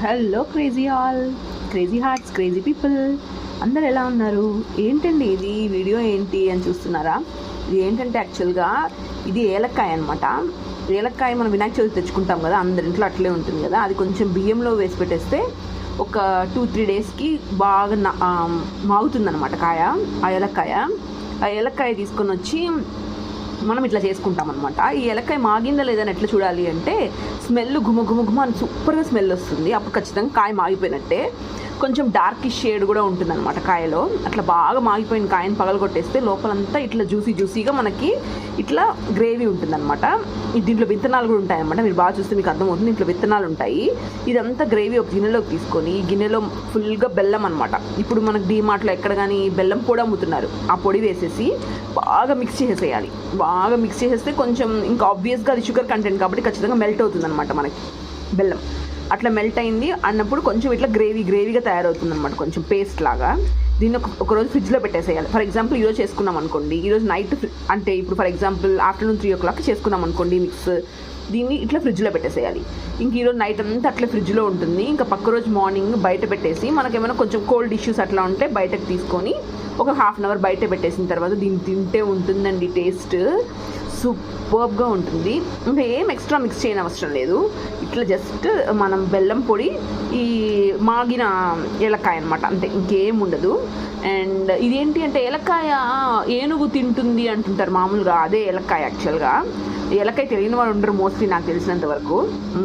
Hello crazy all, crazy hearts, crazy people అందరు ఎలా ఉన్నారు? ఏంటండి ఇది వీడియో ఏంటి అని చూస్తున్నారా? ఇది ఏంటంటే యాక్చువల్గా ఇది ఏలక్కాయ అనమాట. ఏలక్కాయ మనం వినాయక చవితి తెచ్చుకుంటాం కదా, అందరింట్లో అట్లే ఉంటుంది కదా. అది కొంచెం బియ్యంలో వేసి పెట్టేస్తే ఒక 2-3 డేస్కి బాగా మాగుతుందన్నమాట కాయ. ఆ ఏలక్కాయ తీసుకొని వచ్చి మనం ఇట్లా చేసుకుంటాం అనమాట. ఈ ఏలక్కాయ మాగిందా లేదని ఎట్లా చూడాలి అంటే స్మెల్ గుమ అని సూపర్గా స్మెల్ వస్తుంది. అప్పుడు ఖచ్చితంగా కాయ మాగిపోయినట్టే. కొంచెం డార్కిష్ షేడ్ కూడా ఉంటుందన్నమాట కాయలో. అట్లా బాగా మాగిపోయిన కాయని పగలగొట్టేస్తే లోపలంతా ఇట్లా జ్యూసీగా మనకి ఇట్లా గ్రేవీ ఉంటుందన్నమాట. దీంట్లో విత్తనాలు కూడా ఉంటాయన్నమాట. మీరు బాగా చూస్తే మీకు అర్థమవుతుంది, ఇంట్లో విత్తనాలు ఉంటాయి. ఇదంతా గ్రేవీ ఒక గిన్నెలోకి తీసుకొని గిన్నెలో ఫుల్గా బెల్లం అనమాట. ఇప్పుడు మనకు డీమార్ట్లో ఎక్కడ కానీ బెల్లం పొడి అమ్ముతున్నారు. ఆ పొడి వేసేసి బాగా మిక్స్ చేసేయాలి. బాగా మిక్స్ చేసేస్తే కొంచెం ఇంకా ఆబ్వియస్గా అది షుగర్ కంటెంట్ కాబట్టి ఖచ్చితంగా మెల్ట్ అవుతుంది అనమాట మనకి బెల్లం. అట్లా మెల్ట్ అయింది అన్నప్పుడు కొంచెం ఇట్లా గ్రేవీగా తయారవుతుంది అనమాట, కొంచెం పేస్ట్ లాగా. దీన్ని ఒకరోజు ఫ్రిడ్జ్లో పెట్టేసేయాలి. ఫర్ ఎగ్జాంపుల్ ఈరోజు చేసుకున్నాం అనుకోండి, ఈరోజు నైట్ అంటే ఇప్పుడు ఫర్ ఎగ్జాంపుల్ ఆఫ్టర్నూన్ 3 o'clock చేసుకున్నాం అనుకోండి మిక్స్. దీన్ని ఇట్లా ఫ్రిడ్జ్లో పెట్టేసేయాలి. ఇంక ఈరోజు నైట్ అంతా అట్లా ఫ్రిడ్జ్లో ఉంటుంది. ఇంకా పక్క రోజు మార్నింగ్ బయట పెట్టేసి మనకేమైనా కొంచెం కోల్డ్ ఇష్యూస్ అట్లా ఉంటే బయటకు తీసుకొని ఒక 1/2 hour బయట పెట్టేసిన తర్వాత దీన్ని తింటే ఉంటుందండి టేస్ట్ సూపర్గా ఉంటుంది. ఇంకా ఏం ఎక్స్ట్రా మిక్స్ చేయని అవసరం లేదు. ఇట్లా జస్ట్ మనం బెల్లం పొడి, ఈ మాగిన ఏలక్కాయ అనమాట, అంతే, ఇంకేం ఉండదు. అండ్ ఇదేంటి అంటే ఏలక్కాయ ఏనుగు తింటుంది అంటుంటారు మామూలుగా, అదే ఏలక్కాయ యాక్చువల్గా. ఏలక్కాయ తెలియని వాళ్ళు ఉండరు మోస్ట్లీ నాకు తెలిసినంత వరకు.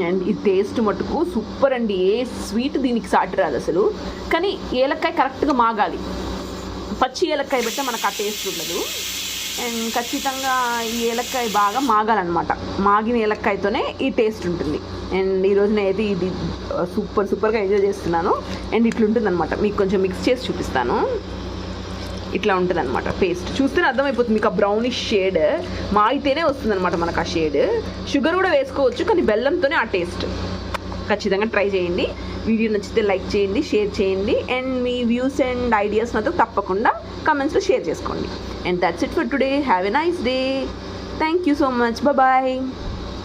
అండ్ ఈ టేస్ట్ మటుకు సూపర్ అండి. ఏ స్వీట్ దీనికి సాటి రాదు అసలు. కానీ ఏలక్కాయ కరెక్ట్గా మాగాలి. పచ్చి ఏలక్కాయ పెడితే మనకు ఆ టేస్ట్ ఉండదు. అండ్ ఖచ్చితంగా ఈ ఏలక్కాయ బాగా మాగాలన్నమాట. మాగిన ఏలక్కాయతోనే ఈ టేస్ట్ ఉంటుంది. అండ్ ఈరోజు నేనైతే ఇది సూపర్గా ఎంజాయ్ చేస్తున్నాను. అండ్ ఇట్లుంటుంది అనమాట. మీకు కొంచెం మిక్స్ చేసి చూపిస్తాను. ఇట్లా ఉంటుంది అనమాట. పేస్ట్ చూస్తేనే అర్థమైపోతుంది మీకు. ఆ బ్రౌనిష్ షేడ్ మాగితేనే వస్తుంది అనమాట మనకు ఆ షేడ్. షుగర్ కూడా వేసుకోవచ్చు, కానీ బెల్లంతోనే ఆ టేస్ట్. ఖచ్చితంగా ట్రై చేయండి. వీడియో నచ్చితే లైక్ చేయండి, షేర్ చేయండి. అండ్ మీ వ్యూస్ అండ్ ఐడియాస్ నాతో తప్పకుండా కమెంట్స్లో షేర్ చేసుకోండి. And that's it for today. Have a nice day. Thank you so much. Bye.